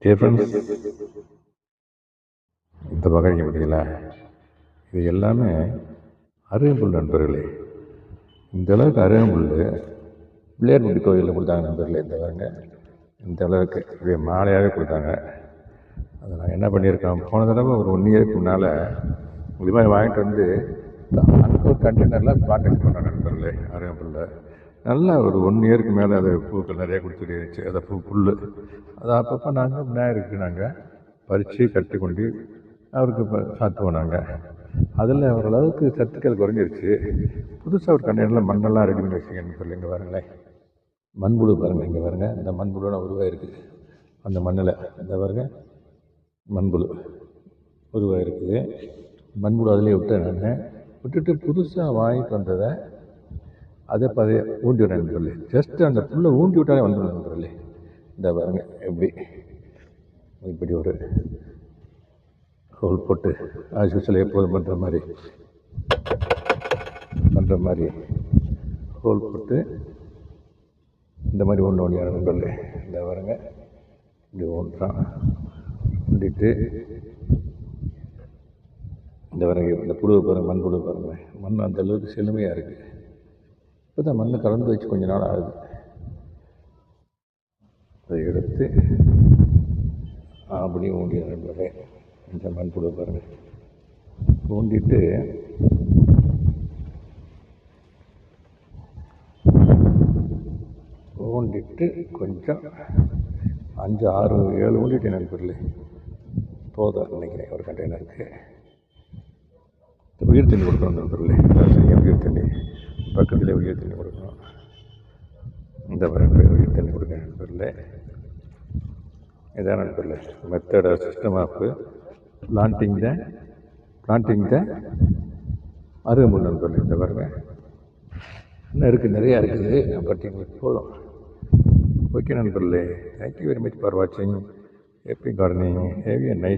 Friends, இந்த பார்க்குறீங்க பார்த்தீங்களா, இது எல்லாமே அருகம்புல் நண்பர்களே. இந்த அளவுக்கு அருகம்புல் பிள்ளையார்பட்டி கோயிலில் கொடுத்தாங்க நண்பர்களே. இந்த பாருங்க, இந்த அளவுக்கு இப்படியே மாலையாகவே கொடுத்தாங்க. அதை நான் என்ன பண்ணியிருக்கேன், போன தடவை ஒரு 1 இயருக்கு முன்னால் இது மாதிரி வாங்கிட்டு வந்து அங்கே ஒரு கண்டெய்னர்லாம் பிளான்டேஷன் பண்ணாங்க நண்பர்களே. அருகம்புல்ல நல்லா ஒரு 1 இயருக்கு மேலே அதை பூக்கள் நிறையா கொடுத்துட்டு இருந்துச்சு. அதை புல் அதை அப்பப்போ நாங்கள் விநாயகருக்கு நாங்கள் பறித்து கட்டி கொண்டு அவருக்கு இப்போ சாத்துவோம் நாங்கள். அதில் ஓரளவுக்கு சத்துக்கள் குறைஞ்சிருச்சு. புதுசாக ஒரு கண்டெய்னரில் மண்ணெல்லாம் ரெடி பண்ணி வச்சுக்கன்னு சொல்லி இங்கே பாருங்களேன், மண்புழு பாருங்கள், இங்கே பாருங்கள், இந்த மண்புழுலாம் உருவாயிருக்குது அந்த மண்ணில். இந்த பாருங்கள், மண்புழு உருவாயிருக்குது. மண்புழு அதிலே விட்டேன் நான். விட்டுட்டு புதுசாக வாங்கிட்டு வந்ததை அதை பதைய ஊண்டி விடணும்னு சொல்லி ஜஸ்ட்டு அந்த புல்லை ஊண்டி விட்டாலே வந்துடும் சொல்லி. இந்த பாருங்க, எப்படி இப்படி ஒரு ஹோல் போட்டு ஆஸ் யூஸ்வல் எப்போதும் பண்ணுற மாதிரி ஹோல் போட்டு இந்த மாதிரி ஒன்று சொல்லி. இந்த பாருங்க, இப்படி ஒன்றான் ஊண்டிட்டு இந்த பாருங்க, இந்த புழுவை பாருங்கள், மண் புழு பாருங்களேன். மண் அந்த அளவுக்கு செழுமையாக இருக்குது. இப்போ தான் மண்ணை கலந்து வச்சு கொஞ்ச நாள் ஆகுது. அதை எடுத்து அப்படியே ஊண்டி நண்பர்களே, இந்த மண் புழு பாருங்கள், ஊண்டிட்டு கொஞ்சம் 5, 6, 7 ஊண்டிட்டு நண்பர்களே போதும் நினைக்கிறேன். ஒரு கண்டெய்னருக்கு உயிர் தண்ணி கொடுக்கணும் நண்பர்களே. உயிர் தண்ணி பக்கத்தில் உயிர் தண்ணி கொடுக்கணும். இந்த பிறகு உயிர் தண்ணி கொடுக்க நண்பர்களே. இதான் நண்பர்களே மெத்தட் சிஸ்டம் ஆஃப் பிளான்டிங் த அருகம்புல் நண்பர்களே. இந்த பாருங்க, இன்னும் இருக்குது, நிறையா இருக்குது, பட் எங்களுக்கு போதும். ஓகே நண்பர்களே, தேங்க்யூ வெரி மச் ஃபார் வாட்சிங் happy gardening. Have a nice